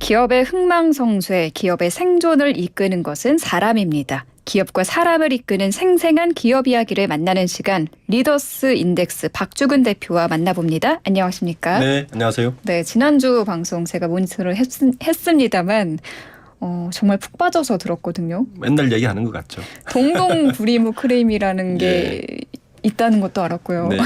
기업의 흥망성쇠, 기업의 생존을 이끄는 것은 사람입니다. 기업과 사람을 이끄는 생생한 기업 이야기를 만나는 시간, 리더스 인덱스 박주근 대표와 만나봅니다. 안녕하십니까? 네, 안녕하세요. 네, 지난주 방송 제가 모니터를 했습니다만 정말 푹 빠져서 들었거든요. 맨날 얘기하는 것 같죠. 동동 구리무 크림이라는 게 있다는 것도 알았고요. 네.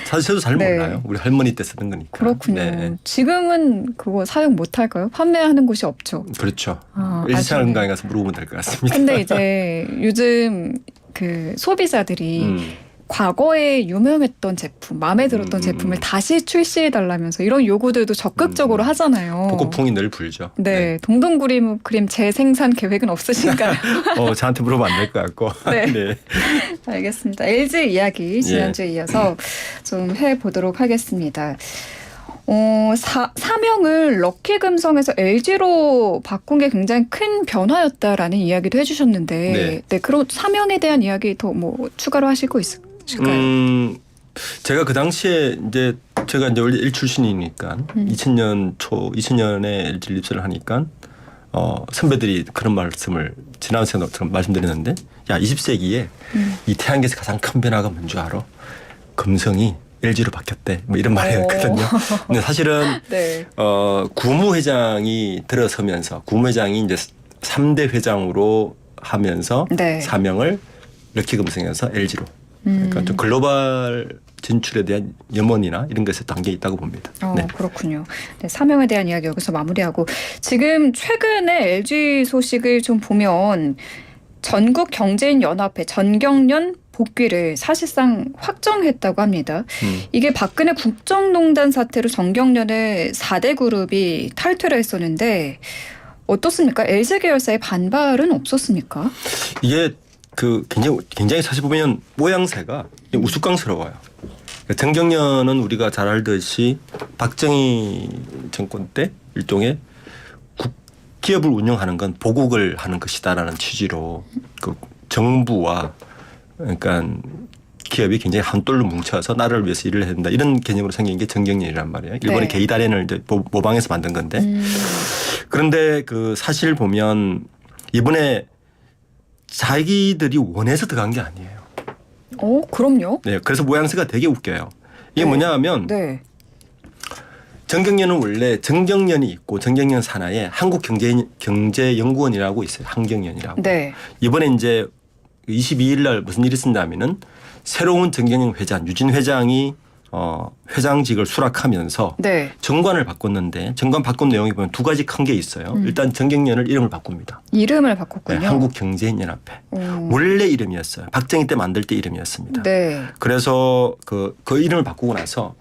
사실 저도 잘 네. 몰라요. 우리 할머니 때 쓰던 거니까. 그렇군요. 네. 지금은 그거 사용 못할까요? 판매하는 곳이 없죠. 그렇죠. 아, 일시장건강에 가서 물어보면 될 것 같습니다. 근데 이제 요즘 그 소비자들이 과거에 유명했던 제품, 마음에 들었던 제품을 다시 출시해달라면서 이런 요구들도 적극적으로 하잖아요. 보고풍이 늘 불죠. 네, 동동구리무 크림 재생산 계획은 없으신가요? 저한테 물어보면 안 될 것 같고. 네. 네. 알겠습니다. LG 이야기 지난주에 이어서 좀 해보도록 하겠습니다. 사명을 럭키금성에서 LG로 바꾼 게 굉장히 큰 변화였다라는 이야기도 해주셨는데, 네, 그럼 사명에 대한 이야기 더 뭐 추가로 하실 거 있을까요? 제가 그 당시에 제가 원래 일 출신이니까 2000년에 LG 입사를 하니까 선배들이 그런 말씀을 지난 시간에 말씀드렸는데, 야 20세기에 이 태양계에서 가장 큰 변화가 뭔지 알아? 금성이 LG로 바뀌었대. 뭐 이런 말이었거든요. 근데 사실은 네. 국무회장이 들어서면서 국무회장이 이제 3대 회장으로 하면서 네. 사명을 럭키금성에서 LG로. 그러니까 좀 글로벌 진출에 대한 염원이나 이런 것에 담겨 있다고 봅니다. 네. 그렇군요. 네, 사명에 대한 이야기 여기서 마무리하고, 지금 최근에 LG 소식을 좀 보면 전국경제인연합회 전경련 복귀를 사실상 확정했다고 합니다. 이게 박근혜 국정농단 사태로 전경련의 4대 그룹이 탈퇴를 했었는데 어떻습니까? LG 계열사의 반발은 없었습니까? 이게 굉장히 사실 보면 모양새가 우스꽝스러워요. 전경련은 우리가 잘 알듯이 박정희 정권 때 일종의 기업을 운영하는 건 보국을 하는 것이다라는 취지로 그 정부와 그러니까 기업이 굉장히 한 똘로 뭉쳐서 나라를 위해서 일을 해야 된다 이런 개념으로 생긴 게 전경련이란 말이에요. 일본의 게이다렌을 이제 모방해서 만든 건데 그런데 그 사실 보면 이번에 자기들이 원해서 들어간 게 아니에요. 그럼요. 네, 그래서 모양새가 되게 웃겨요. 이게 뭐냐 하면 전경련은 원래 정경련이 있고 정경련 산하에 한국경제연구원이라고 있어요. 한경연이라고. 네. 이번에 이제 22일 날 무슨 일이 있었냐면은 새로운 정경련 회장 유진 회장이 회장직을 수락하면서 정관을 바꿨는데 정관 바꾼 내용이 보면 두 가지 큰 게 있어요. 일단 정경련을 이름을 바꿉니다. 이름을 바꿨군요. 네, 한국경제인연합회. 원래 이름이었어요. 박정희 때 만들 때 이름이었습니다. 네. 그래서 그 이름을 바꾸고 나서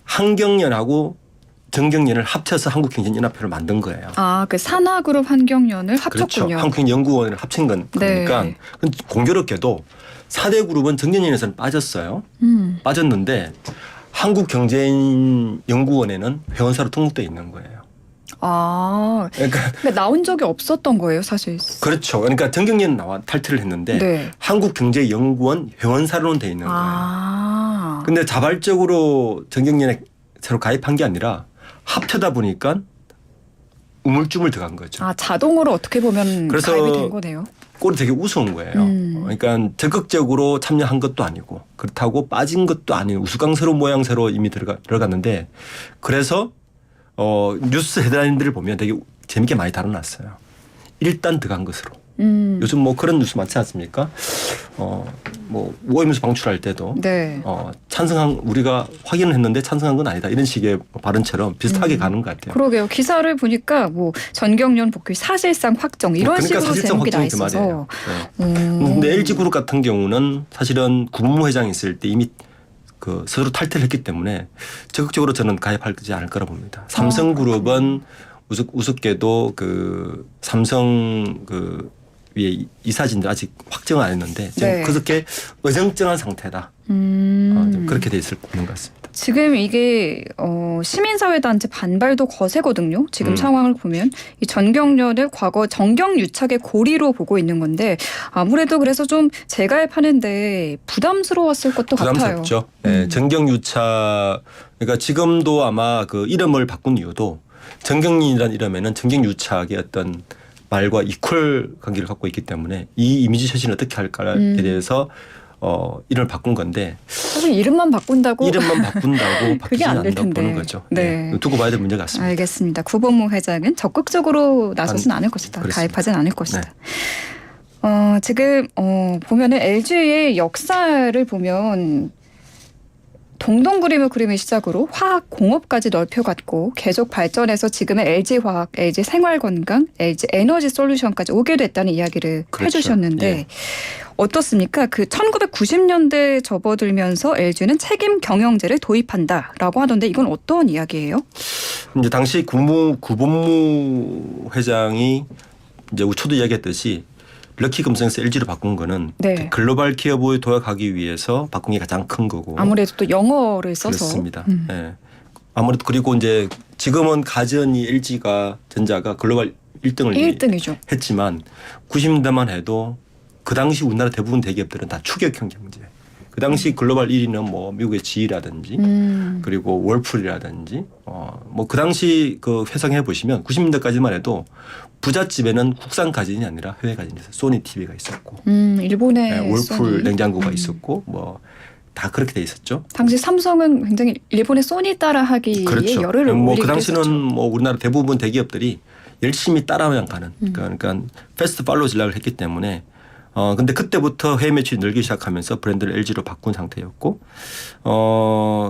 한경련하고 정경련을 합쳐서 한국경제인연합회를 만든 거예요. 그 산하그룹 한경련을 합쳤군요. 그렇죠. 한국경제연구원을 합친 거니까 공교롭게도 4대 그룹은 정경련에서는 빠졌어요. 빠졌는데 한국경제연구원에는 회원사로 등록돼 있는 거예요. 그러니까 나온 적이 없었던 거예요, 사실. 그렇죠. 그러니까 정경련은 탈퇴를 했는데 한국경제연구원 회원사로는 돼 있는 거예요. 근데 자발적으로 정경련에 새로 가입한 게 아니라 합쳐다 보니까 우물쭈물 들어간 거죠. 자동으로 어떻게 보면 그래서 가입이 된 거네요. 꼴이 되게 우스운 거예요. 그러니까 적극적으로 참여한 것도 아니고 그렇다고 빠진 것도 아니고 우스꽝스러운 모양새로 이미 들어갔는데 그래서 뉴스 헤드라인들을 보면 되게 재밌게 많이 다뤄놨어요. 일단 들어간 것으로. 요즘 뭐 그런 뉴스 많지 않습니까? 뭐 오염수 방출할 때도 찬성한 우리가 확인을 했는데 찬성한 건 아니다 이런 식의 발언처럼 비슷하게 가는 것 같아요. 그러게요. 기사를 보니까 뭐 전경련 복귀 사실상 확정 이런 식으로 제목이 나 있어서. 그런데 LG그룹 같은 경우는 사실은 국무회장이 있을 때 이미 스스로 탈퇴를 했기 때문에 적극적으로 저는 가입하지 않을 거라 봅니다. 삼성그룹은 우습게도 삼성 위에 이사진들 아직 확정을 안 했는데 지금 그렇게 어정쩡한 상태다. 그렇게 돼 있는 것 같습니다. 지금 이게 시민사회단체 반발도 거세거든요. 지금 상황을 보면 이 전경련을 과거 정경유착의 고리로 보고 있는 건데 아무래도 그래서 좀 재가입하는데 부담스러웠을 것도 같아요. 부담스럽죠. 네, 정경유착 그러니까 지금도 아마 이름을 바꾼 이유도 정경련이란 이름에는 정경유착의 어떤 말과 이퀄 관계를 갖고 있기 때문에 이 이미지 쇄신을 어떻게 할까에 대해서 이름을 바꾼 건데 사실 이름만 바꾼다고 그게 그게 바뀌지 안 될 않는다고 텐데. 보는 거죠. 네. 두고 봐야 될 문제 같습니다. 알겠습니다. 구본무 회장은 적극적으로 나서진 않을 것이다. 그렇습니다. 가입하진 않을 것이다. 네. 지금 보면은 LG의 역사를 보면 동동 그림을 그림을 시작으로 화학 공업까지 넓혀갔고 계속 발전해서 지금의 LG화학, LG생활건강, LG에너지솔루션까지 오게 됐다는 이야기를 그렇죠. 해주셨는데 예. 어떻습니까? 그 1990년대에 접어들면서 LG는 책임 경영제를 도입한다라고 하던데 이건 어떤 이야기예요? 이제 당시 구본무 회장이 이제 우초도 이야기했듯이 럭키 금성에서 LG로 바꾼 거는 네. 글로벌 기업에 도약하기 위해서 바꾼 게 가장 큰 거고. 아무래도 또 영어를 써서. 그렇습니다. 예. 아무래도 그리고 이제 지금은 가전이 LG가 전자가 글로벌 1등을 1등이죠. 했지만 90년대만 해도 그 당시 우리나라 대부분 대기업들은 다 추격형 경제. 그 당시 글로벌 1위는 뭐 미국의 GE라든지 그리고 월풀이라든지 뭐 그 당시 그 회상해 보시면 90년대까지만 해도 부잣집에는 국산 가전이 아니라 해외 가전이 있어요. 소니 TV가 있었고, 일본의 네, 월풀 소니. 냉장고가 있었고, 뭐 다 그렇게 돼 있었죠. 당시 삼성은 굉장히 일본의 소니 따라하기에 그렇죠. 열을 뭐 올리기도 그 당시는 했었죠. 뭐 우리나라 대부분 대기업들이 열심히 따라만 가는 그러니까 패스트 팔로우 전략을 했기 때문에 근데 그때부터 해외 매출이 늘기 시작하면서 브랜드를 LG로 바꾼 상태였고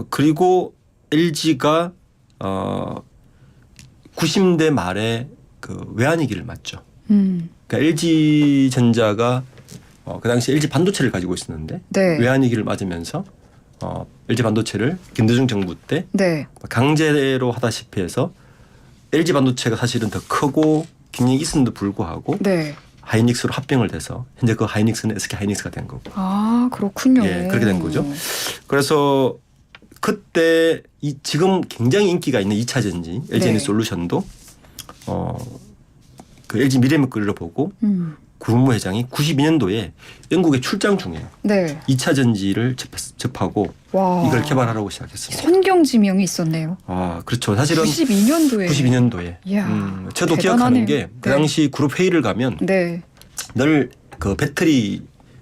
그리고 LG가 90대 말에 그 외환위기를 맞죠. 그러니까 LG 전자가 그 당시 LG 반도체를 가지고 있었는데 네. 외환위기를 맞으면서 LG 반도체를 김대중 정부 때 네. 강제로 하다시피 해서 LG 반도체가 사실은 더 크고 경쟁이 있음에도 불구하고 네. 하이닉스로 합병을 돼서 현재 그 하이닉스는 SK 하이닉스가 된 거고. 아, 그렇군요. 예, 그렇게 된 거죠. 그래서 그때 지금 굉장히 인기가 있는 2차 전지 LG 네. 에너지솔루션도 그 LG 미래맥거리를 보고 구본무 회장이 92년도에 영국에 출장 중에 네. 2차 전지를 접하고 와. 이걸 개발하라고 시작했습니다. 선경지명이 있었네요. 아, 그렇죠. 사실은 92년도에. 이야, 저도 대단하네요. 기억하는 게 그 네. 당시 그룹 회의를 가면 네. 늘 그 배터리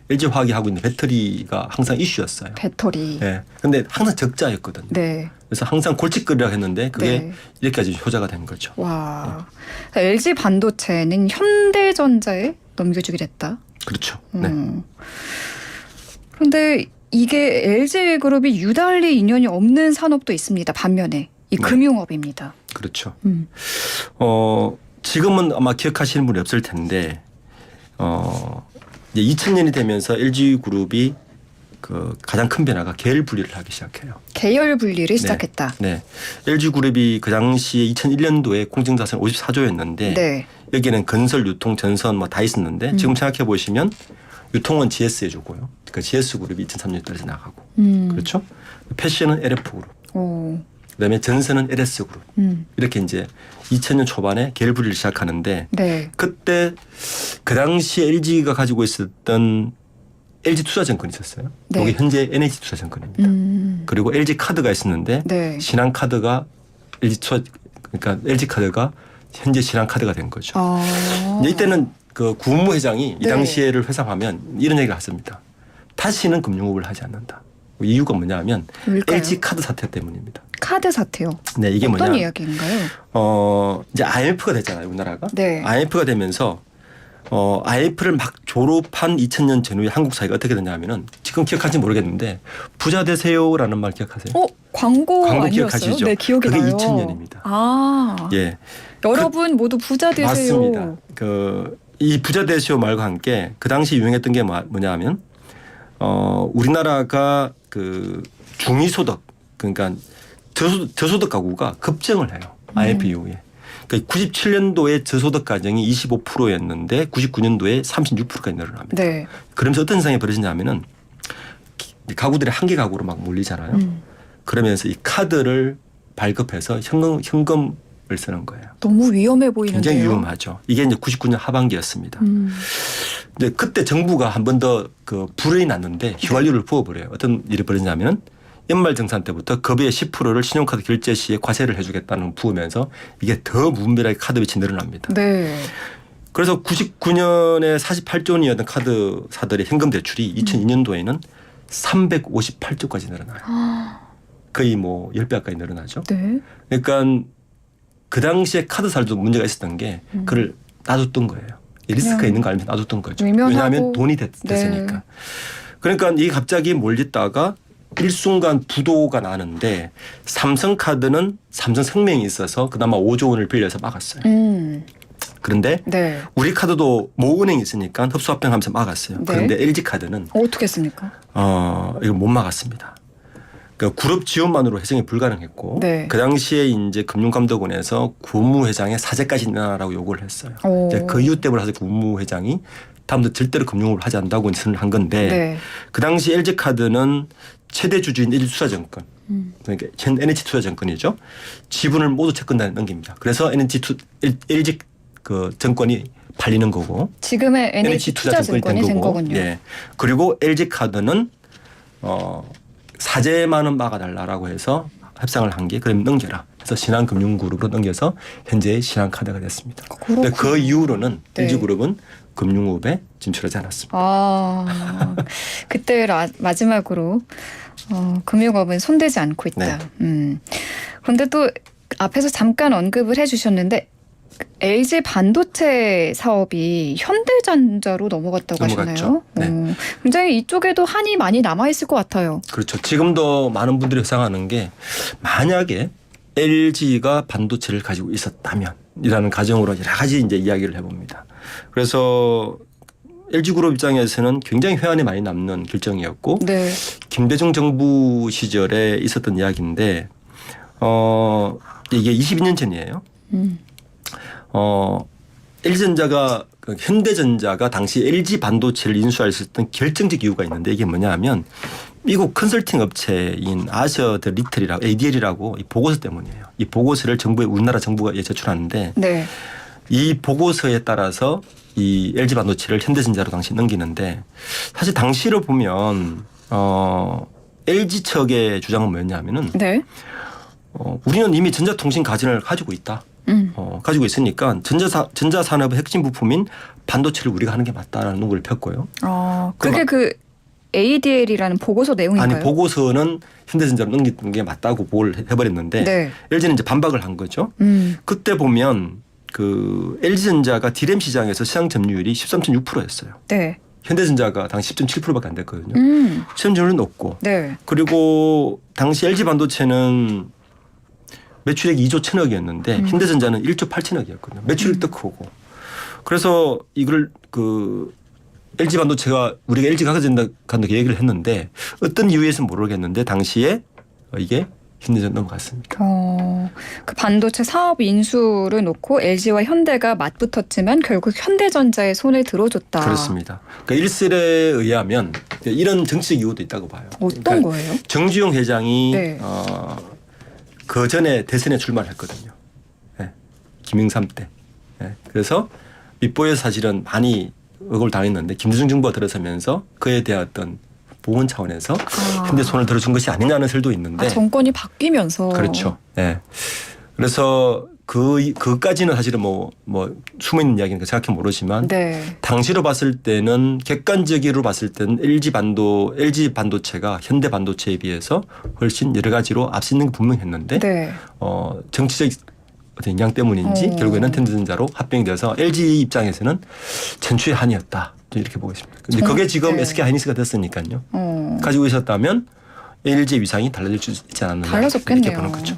LG 화학이 하고 있는 배터리가 항상 이슈였어요. 배터리. 예. 근데 항상 적자였거든요. 네. 그래서 항상 골칫거리라 했는데 그게 네. 이렇게까지 효자가 된 거죠. 와. LG 반도체는 현대전자에 넘겨주게 됐다. 그렇죠. 네. 그런데 이게 LG 그룹이 유달리 인연이 없는 산업도 있습니다. 반면에 이 네. 금융업입니다. 그렇죠. 음. 지금은 아마 기억하시는 분이 없을 텐데 이제 2000년이 되면서 LG 그룹이 그 가장 큰 변화가 계열 분리를 하기 시작해요. 계열 분리를 시작했다. 네. LG 그룹이 그 당시에 2001년도에 공정자산 54조였는데 네. 여기는 건설, 유통, 전선 뭐 다 있었는데 지금 생각해 보시면 유통은 GS 해주고요. 그 GS 그룹이 2003년에 떨어져 나가고 그렇죠. 패션은 LF 그룹. 오. 그다음에 전선은 LS 그룹. 이렇게 이제 2000년 초반에 계열 분리를 시작하는데 네. 그때 그 당시 LG가 가지고 있었던 LG 투자증권이 있었어요. 네. 이게 현재 NH 투자증권입니다. 그리고 LG 카드가 있었는데 네. 신한카드가 그러니까 LG 카드가 현재 신한카드가 된 거죠. 아. 이제 이때는 그 구본무 회장이 이 네. 당시에를 회상하면 이런 얘기를 했습니다. 다시는 금융업을 하지 않는다. 이유가 뭐냐면 왜일까요? LG 카드 사태 때문입니다. 카드 사태요. 네, 이게 어떤 뭐냐? 이야기인가요? 이제 IMF가 됐잖아요, 우리나라가. 네. IMF가 되면서 IMF를 막 졸업한 2000년 전후에 한국 사회가 어떻게 되냐면은 지금 기억하는지 모르겠는데 부자 되세요라는 말 기억하세요? 광고 아니었어요? 기억하시죠? 네, 기억이 그게 나요. 2000년입니다. 아. 예. 여러분 모두 부자 되세요. 맞습니다. 이 부자 되세요 말과 함께 그 당시 유행했던 게 뭐냐면 우리나라가 그 중위소득 그러니까 저소득 가구가 급증을 해요. IMF 이후에. 그러니까 97년도에 저소득 가정이 25%였는데 99년도에 36%까지 늘어납니다. 네. 그러면서 어떤 현상이 벌어지냐면은 가구들이 한 개 가구로 막 몰리잖아요. 그러면서 이 카드를 발급해서 현금을 쓰는 거예요. 너무 위험해 보이는데요. 굉장히 위험하죠. 이게 이제 99년 하반기였습니다. 이제 그때 정부가 한 번 더 그 불이 났는데 휘발유를 부어버려요. 어떤 일이 벌어지냐면 연말정산 때부터 급여의 10%를 신용카드 결제 시에 과세를 해주겠다는 걸 부으면서 이게 더 무분별하게 카드 빚이 늘어납니다. 네. 그래서 99년에 48조 원이었던 카드사들의 현금 대출이 2002년도에는 358조까지 늘어나요. 거의 뭐 10배 가까이 늘어나죠. 네. 그러니까 그 당시에 카드사들도 문제가 있었던 게 그걸 놔뒀던 거예요. 리스크가 있는 거 알면서 놔뒀던 거죠. 왜냐하면 돈이 됐으니까. 네. 그러니까 이게 갑자기 몰렸다가 일순간 부도가 나는데 삼성카드는 삼성생명이 있어서 그나마 5조 원을 빌려서 막았어요. 그런데 네. 우리 카드도 모은행이 있으니까 흡수합병하면서 막았어요. 네. 그런데 LG카드는 어떻게 했습니까? 이걸 못 막았습니다. 그러니까 그룹 지원만으로 회생이 불가능했고 네. 그 당시에 이제 금융감독원에서 국무회장의 사죄까지 내놔라고 요구를 했어요. 이제 그 이유 때문에 사실 국무회장이 다음부터 절대로 금융업을 하지 않는다고 선을 한 건데 네. 그 당시 LG카드는 최대 주주인 LG투자증권 그러니까 현 NH투자증권이죠. 지분을 모두 채권단에 넘깁니다. 그래서 LG 그 증권이 팔리는 거고 지금의 NH투자증권이 된 거군요. 예. 그리고 LG카드는 사재만은 막아달라고 해서 협상을 한 게 그럼 넘겨라. 그래서 신한금융그룹으로 넘겨서 현재의 신한카드가 됐습니다. 근데 그 이후로는 네. LG그룹은 금융업에 진출하지 않았습니다. 그때 마지막으로 금융업은 손대지 않고 있다. 네. 그런데 또 앞에서 잠깐 언급을 해주셨는데 LG 반도체 사업이 현대전자로 넘어갔다고 하시나요? 네. 굉장히 이쪽에도 한이 많이 남아있을 것 같아요. 그렇죠. 지금도 많은 분들이 회상하는 게 만약에 LG가 반도체를 가지고 있었다면 이라는 가정으로 여러 가지 이제 이야기를 해봅니다. 그래서 LG그룹 입장에서는 굉장히 회한이 많이 남는 결정이었고 네. 김대중 정부 시절에 있었던 이야기인데 이게 22년 전이에요. LG전자가 현대전자가 당시 LG 반도체를 인수할 수 있었던 결정적 이유가 있는데 이게 뭐냐 하면 미국 컨설팅 업체인 아셔 더 리틀이라고 ADL이라고 이 보고서 때문이에요. 이 보고서를 우리나라 정부가 제출하는데 네. 이 보고서에 따라서 이 LG 반도체를 현대전자로 당시 넘기는데 사실 당시를 보면 LG 측의 주장은 뭐였냐면은 네. 우리는 이미 전자통신 가진을 가지고 있다. 가지고 있으니까 전자산업의 핵심 부품인 반도체를 우리가 하는 게 맞다라는 논거를 폈고요. 그게 그 ADL이라는 보고서 내용인가요? 아니 보고서는 현대전자로 넘기는 게 맞다고 보고를 해버렸는데 네. LG는 이제 반박을 한 거죠. 그때 보면 그 LG전자가 D램 시장에서 시장 점유율이 13.6%였어요. 네. 현대전자가 당시 10.7%밖에 안 됐거든요. 시장 점유율은 높고. 네. 그리고 당시 LG 반도체는 매출액이 2조 1천억이었는데 현대전자는 1조 8천억이었거든요. 매출액도 크고. 그래서 이걸 LG 반도체가 우리가 LG가 가져간다고 얘기를 했는데 어떤 이유에서는 모르겠는데 당시에 이게 현대전 넘어갔습니다. 그 반도체 사업 인수를 놓고 LG와 현대가 맞붙었지만 결국 현대전자의 손을 들어줬다. 그렇습니다. 그러니까 일설에 의하면 이런 정치적 이유도 있다고 봐요. 어떤 그러니까 거예요? 정주영 회장이 네. 그 전에 대선에 출마를 했거든요. 네. 김영삼 때. 네. 그래서 밑보에서 사실은 많이 의혹을 당했는데 김대중 정부가 들어서면서 그에 대한 어떤 보건 차원에서 현대 손을 들어준 것이 아니냐는 설도 있는데 정권이 바뀌면서 그렇죠. 네. 그래서 그까지는 사실은 뭐 숨어 있는 이야기니까 정확히 모르지만 네. 당시로 봤을 때는 객관적으로 봤을 때는 LG 반도체가 현대 반도체에 비해서 훨씬 여러 가지로 앞서 있는 게 분명했는데 네. 정치적 어떤 영향 때문인지 결국에는 현대전자로 합병이 돼서 LG 입장에서는 전추의 한이었다. 이렇게 보고 있습니다. 근데 그게 지금 네. SK 하이닉스가 됐으니까요. 가지고 있었다면 LG의 위상이 달라질 수 있지 않았나. 달라졌겠네요. 이렇게 보는 거죠.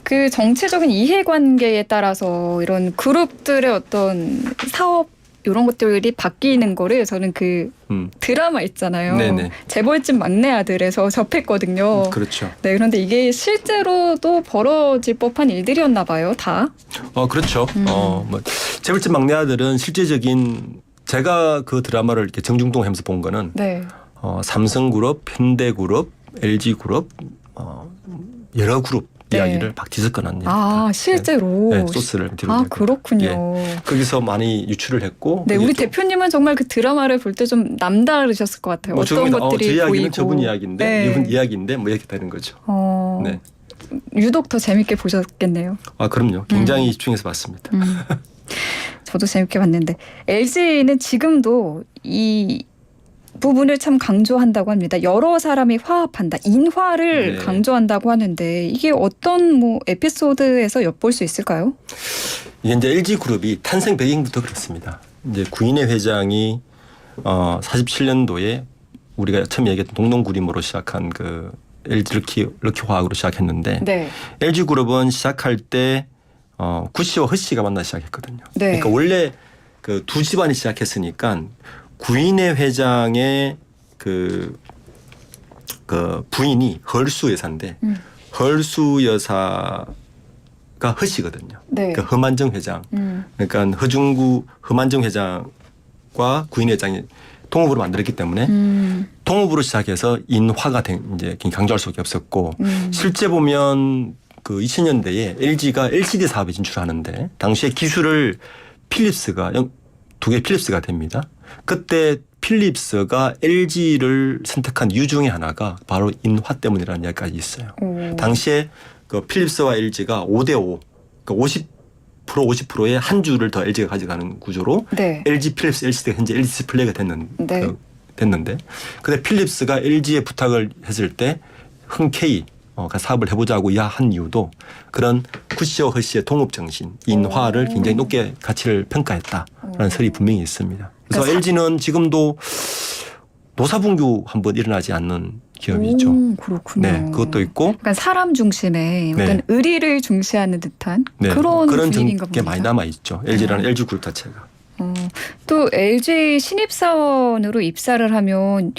그 정치적인 이해관계에 따라서 이런 그룹들의 어떤 사업 이런 것들이 바뀌는 거를 저는 그 드라마 있잖아요. 네네. 재벌집 막내 아들에서 접했거든요. 그렇죠. 네, 그런데 이게 실제로도 벌어질 법한 일들이었나 봐요, 다. 그렇죠. 뭐 재벌집 막내 아들은 실제적인 제가 그 드라마를 이렇게 정중동하면서 본 거는 네. 삼성그룹, 현대그룹, LG그룹, 여러 그룹 이야기를 박지석 꺼낸 아, 실제로. 네, 소스를 뒤로. 아, 그렇군요. 예. 거기서 많이 유출을 했고. 네, 우리 대표님은 정말 그 드라마를 볼 때 좀 남다르셨을 것 같아요. 어떤 것들이 제 이야기는 보이고. 저분 이야기인데 네. 이분 이야기인데 뭐 이렇게 되는 거죠. 네. 유독 더 재밌게 보셨겠네요. 아, 그럼요. 굉장히 집중해서 봤습니다. 저도 재밌게 봤는데 LG는 지금도 이 부분을 참 강조한다고 합니다. 여러 사람이 화합한다. 인화를 네. 강조한다고 하는데 이게 어떤 뭐 에피소드에서 엿볼 수 있을까요? 이게 이제 LG 그룹이 탄생 배경부터 그렇습니다. 이제 구인회 회장이 47년도에 우리가 처음 얘기했던 동농구림으로 시작한 그 LG 럭키 화학으로 시작했는데 네. LG 그룹은 시작할 때 구씨와 허씨가 만나 시작했거든요. 네. 그러니까 원래 그 두 집안이 시작했으니까 구인회 회장의 그 부인이 헐수 여사인데 헐수 여사가 허씨거든요. 네. 그러니까 허만정 회장. 그러니까 허중구 허만정 회장과 구인 회장이 통합으로 만들었기 때문에 통합으로 시작해서 인화가 이제 강조할 수밖에 없었고 실제 보면 그 2000년대에 LG가 LCD 사업에 진출하는데 당시에 기술을 필립스가 두 개 필립스가 됩니다. 그때 필립스가 LG를 선택한 이유 중에 하나가 바로 인화 때문이라는 이야기까지 있어요. 당시에 그 필립스와 LG가 5대5, 그러니까 50%의 한 주를 더 LG가 가져가는 구조로 네. LG 필립스 LCD가 현재 LG 디스플레이가 네. 됐는데 근데 필립스가 LG에 부탁을 했을 때 흔쾌히 사업을 해보자고 한 이유도 그런 구씨와 허씨의 동업 정신, 인화를 굉장히 높게 가치를 평가했다라는 설이 분명히 있습니다. 그래서 그러니까 LG는 지금도 노사분규 한번 일어나지 않는 기업이죠. 그렇군요. 네, 그것도 있고. 약간 사람 중심의 네. 어떤 의리를 중시하는 듯한 네, 그런 게 분위기인가 봅니다. 많이 남아 있죠. LG라는 LG 그룹 자체가. 또 LG 신입사원으로 입사를 하면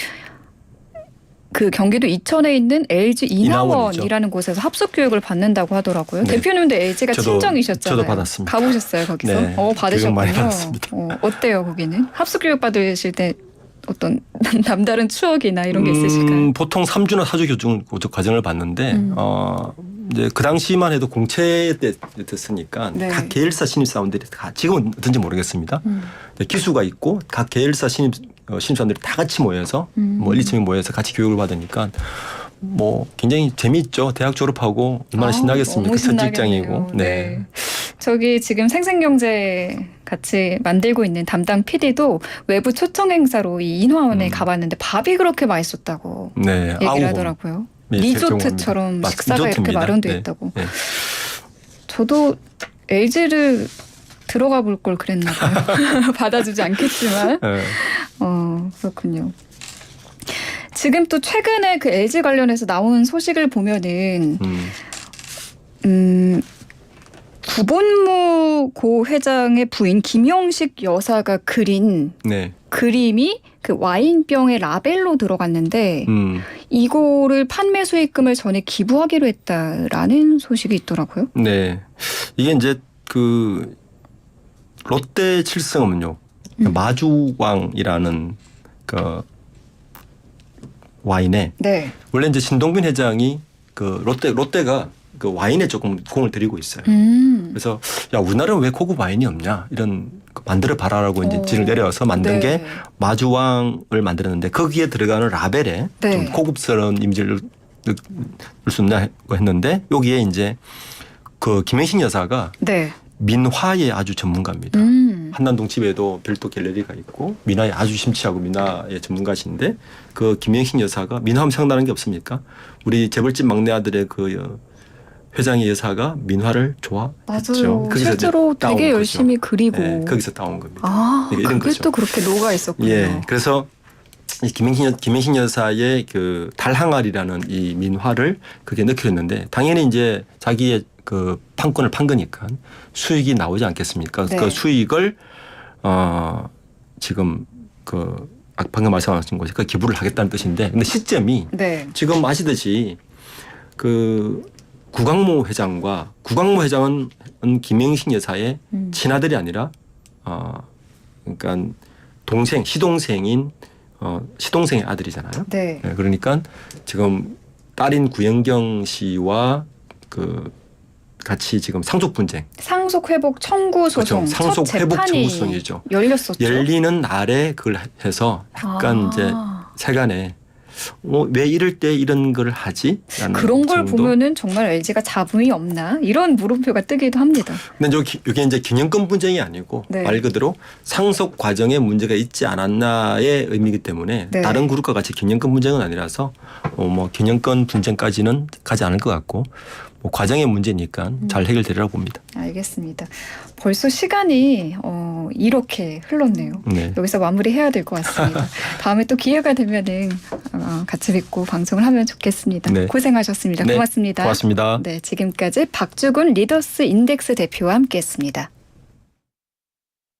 그 경기도 이천에 있는 LG 인하원이라는 곳에서 합숙 교육을 받는다고 하더라고요. 네. 대표님도 LG가 친정이셨잖아요. 저도 받았습니다. 가보셨어요 거기서? 네, 받으셨군요. 교육 많이 받았습니다. 어때요 거기는? 합숙 교육 받으실 때 어떤 남다른 추억이나 이런 게 있으실까요? 보통 3주나 4주 과정을 받는데 이제 그 당시만 해도 공채 때 됐으니까 네. 각 계열사 신입사원들이 다 지금은 어떤지 모르겠습니다. 기수가 있고 각 계열사 신입사원들이 다 같이 모여서 뭐 1, 2층에 모여서 같이 교육을 받으니까 뭐 굉장히 재미있죠. 대학 졸업하고 얼마나 신나겠습니까. 첫 직장이고. 네. 저기 지금 생생경제 같이 만들고 있는 담당 PD도 외부 초청 행사로 이 인화원에 가봤는데 밥이 그렇게 맛있었다고 네. 얘기를 하더라고요. 네, 리조트처럼 식사가 이렇게 리조트입니다. 마련되어 네. 있다고. 네. 저도 LG를 들어가 볼 걸 그랬나 봐요. 받아주지 않겠지만. 네. 그렇군요. 지금 또 최근에 그 LG 관련해서 나온 소식을 보면은 구본무 고 회장의 부인 김영식 여사가 그린 네. 그림이 그 와인병에 라벨로 들어갔는데 이거를 판매 수익금을 전에 기부하기로 했다라는 소식이 있더라고요. 네. 이게 이제 그 롯데 칠성음료 마주왕이라는 그 와인에 네. 원래 이제 신동빈 회장이 그 롯데가 그 와인에 조금 공을 들이고 있어요. 그래서 야 우리나라는 왜 고급 와인이 없냐 이런 만들어 봐라라고 이제 질을 내려서 만든 네. 게 마주왕을 만들었는데 거기에 들어가는 라벨에 네. 좀 고급스러운 이미지를 넣을 수 없냐고 했는데 여기에 이제 그 김행신 여사가 네. 민화의 아주 전문가입니다. 한남동 집에도 별도 갤러리가 있고 민화에 아주 심취하고 민화의 전문가신데 그 김영신 여사가 민화하면 생각나는 게 없습니까? 우리 재벌집 막내 아들의 그 회장의 여사가 민화를 좋아했죠. 맞아요. 실제로 되게 열심히 그리고. 네, 거기서 따온 겁니다. 그게 이런 거죠. 또 그렇게 녹아 있었군요. 예, 그래서 이 김행신 여사의 그 달항아리라는 이 민화를 그게 넣기로 했는데 당연히 이제 자기의 그 판권을 판 거니까 수익이 나오지 않겠습니까? 네. 그 수익을 지금 그 방금 말씀하신 것이 그 기부를 하겠다는 뜻인데 근데 시점이 네. 지금 아시듯이 그 구광모 회장은 김영신 여사의 친아들이 아니라 그러니까 시동생의 아들이잖아요. 네. 그러니까 지금 딸인 구영경 씨와 그 같이 지금 상속 분쟁, 상속 회복 청구 소송, 그렇죠. 상속 첫 회복 재판이 청구 소송이죠. 열렸었죠. 열리는 날에 그걸 해서 약간 이제 세간에 왜 이럴 때 이런 걸 하지? 그런 걸 보면은 정말 LG가 자부이 없나 이런 물음표가 뜨기도 합니다. 근데 이게 이제 경영권 분쟁이 아니고 네. 말 그대로 상속 과정에 문제가 있지 않았나의 의미이기 때문에 네. 다른 그룹과 같이 경영권 분쟁은 아니라서 뭐 경영권 분쟁까지는 가지 않을 것 같고 뭐 과정의 문제니까 잘 해결되리라고 봅니다. 알겠습니다. 벌써 시간이 이렇게 흘렀네요. 네. 여기서 마무리해야 될 것 같습니다. 다음에 또 기회가 되면은 같이 뵙고 방송을 하면 좋겠습니다. 네. 고생하셨습니다. 네. 고맙습니다. 고맙습니다. 네, 지금까지 박주근 리더스 인덱스 대표와 함께했습니다.